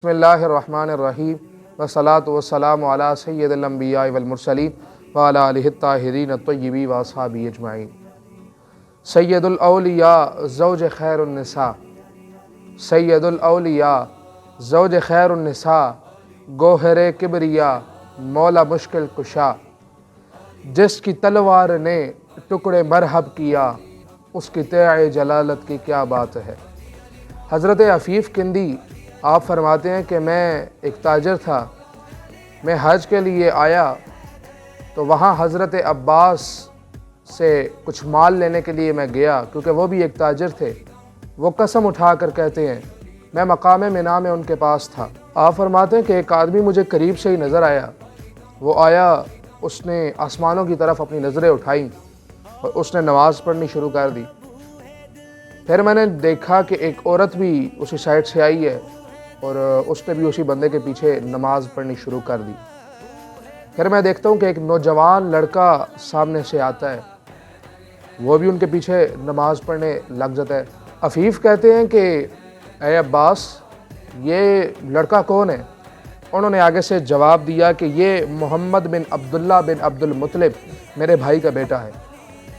बिस्मिल्लाहिर्रहमानिर्रहीम वस्सलातु वस्सलामु अला सय्यिदिल अंबिया वल मुरसलीन व अला आलिहि त्ताहिरीन अत्तय्यिबीन व अस्हाबिही अजमाइन। सय्यदुल औलिया ज़ौज खैरुन निसा, सय्यदुल औलिया ज़ौज खैरुन निसा, गोहरे किबरिया मौला मुश्किल कुशा। जिसकी तलवार ने टुकड़े मरहब किया, उसकी तेए जलालत की क्या बात है। हज़रत अफ़ीफ़ किंदी आप फरमाते हैं कि मैं एक ताजर था, मैं हज के लिए आया तो वहाँ हज़रत अब्बास से कुछ माल लेने के लिए मैं गया, क्योंकि वो भी एक ताजर थे। वो कसम उठा कर कहते हैं मैं मकाम मिना में उनके पास था। आप फरमाते हैं कि एक आदमी मुझे करीब से ही नज़र आया। वो आया, उसने आसमानों की तरफ अपनी नज़रें उठाई और उसने नमाज़ पढ़नी शुरू कर दी। फिर मैंने देखा कि एक औरत भी उसी साइड से आई है और उसने भी उसी बंदे के पीछे नमाज़ पढ़नी शुरू कर दी। फिर मैं देखता हूँ कि एक नौजवान लड़का सामने से आता है, वो भी उनके पीछे नमाज़ पढ़ने लग जाता है। अफ़ीफ़ कहते हैं कि ए अब्बास, ये लड़का कौन है? उन्होंने आगे से जवाब दिया कि ये मोहम्मद बिन अब्दुल्ला बिन अब्दुल मुत्तलिब मेरे भाई का बेटा है।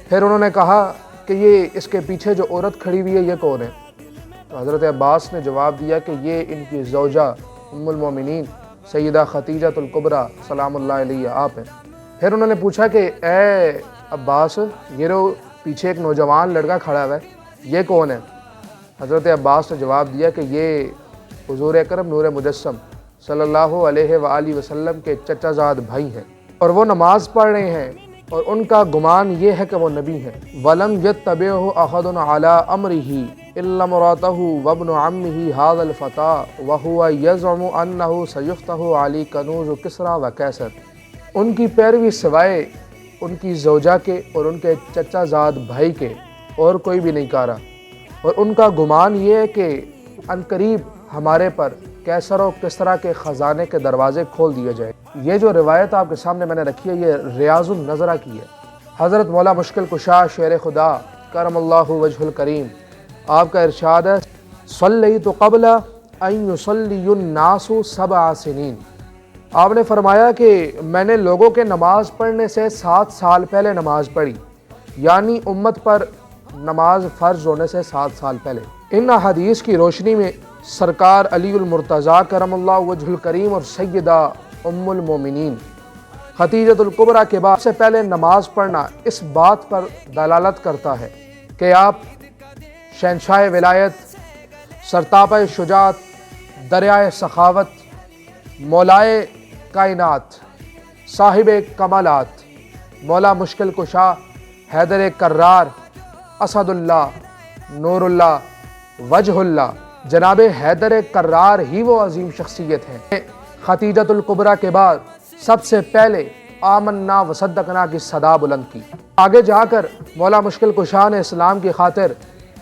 फिर उन्होंने कहा कि ये इसके पीछे जो औरत खड़ी हुई है ये कौन है? तो हज़रत अब्बास ने जवाब दिया कि ये इनकी ज़ौजा उम्मुल मोमिनीन सैयदा खतीजतुल कुबरा सलामुल्लाह अलैहा आप हैं। फिर उन्होंने पूछा कि ए अब्बास, ये रो पीछे एक नौजवान लड़का खड़ा हुआ है, ये कौन है? हज़रत अब्बास ने जवाब दिया कि ये हुज़ूर अकरम नूर मुजस्सम सल्लल्लाहु अलैहि वआलिहि वसल्लम के चचाज़ाद भाई हैं और वो नमाज़ पढ़ रहे हैं और उनका गुमान ये है कि वो नबी हैं। वलम यत्तबिहु अहदुन अला अम्रिही इल्ला मुरातहु व इब्नु अम्मिही हाज़ल फ़ता व हुवा यज़अमु अन्नहु सयुफ़्तहु अली कनूज़ किस्रा व कैसर। उनकी पैरवी सिवाय उनकी ज़ौजा के और उनके चचाज़ाद भाई के और कोई भी नहीं कर रहा, और उनका गुमान ये है कि अनकरीब हमारे पर कैसर और किस्रा के ख़जाने के दरवाज़े खोल दिए जाए। ये जो रिवायत आपके सामने मैंने रखी है, ये रियाज़ुन नज़रा की है। हज़रत मौला मुश्किल कुशा शेर खुदा करमल्लाहु वजहुल करीम, आपका इरशाद है सल्लैतु क़ब्ला अन युसल्लियुन नासु सबअ सिनीन। आपने फरमाया कि मैंने लोगों के नमाज़ पढ़ने से 7 साल पहले नमाज़ पढ़ी, यानी उम्मत पर नमाज फ़र्ज़ होने से 7 साल पहले। इन हदीस की रोशनी में सरकार अलीउल मुर्तज़ा करमल्लाहु वजहुल करीम और सैयदा उम्मुल मोमिनीन खतीजतुल कुबरा के बाद से पहले नमाज पढ़ना इस बात पर दलालत करता है कि आप शहंशाह विलायत, सरतापा शुजात, दरियाए सखावत, मौलाए कायनात, साहिब कमालात, मौला मुश्किल कुशा, हैदर कर्रार, असदुल्लाह, नूरुल्लाह, वजहुल्लाह, जनाब हैदर कर्रार ही वो अजीम शख्सियत है। खतीजतुल कुबरा के बाद सबसे पहले आमन्ना वसद्दकना की सदा बुलंद की। आगे जाकर मौला मुश्किल कुशा ने इस्लाम की खातिर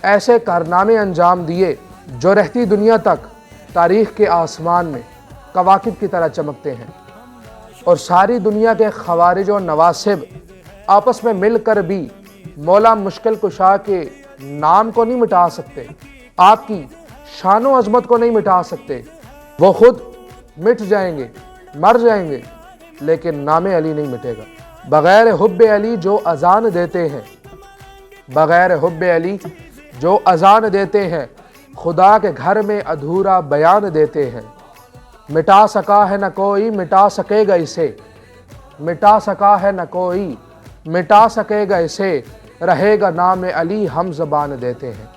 ऐसे कारनामे अंजाम दिए जो रहती दुनिया तक तारीख़ के आसमान में कवाकिब की तरह चमकते हैं, और सारी दुनिया के खवारिज और नवासिब आपस में मिलकर भी मौला मुश्किल कुशा के नाम को नहीं मिटा सकते, आपकी शान व अज़मत को नहीं मिटा सकते। वो खुद मिट जाएंगे, मर जाएंगे, लेकिन नामे अली नहीं मिटेगा। बग़ैर हुब्बे अली जो अज़ान देते हैं, बग़ैर हुब्बे अली जो अज़ान देते हैं, खुदा के घर में अधूरा बयान देते हैं। मिटा सका है न कोई मिटा सकेगा इसे, मिटा सका है न कोई मिटा सकेगा इसे, रहेगा नाम अली हम ज़बान देते हैं।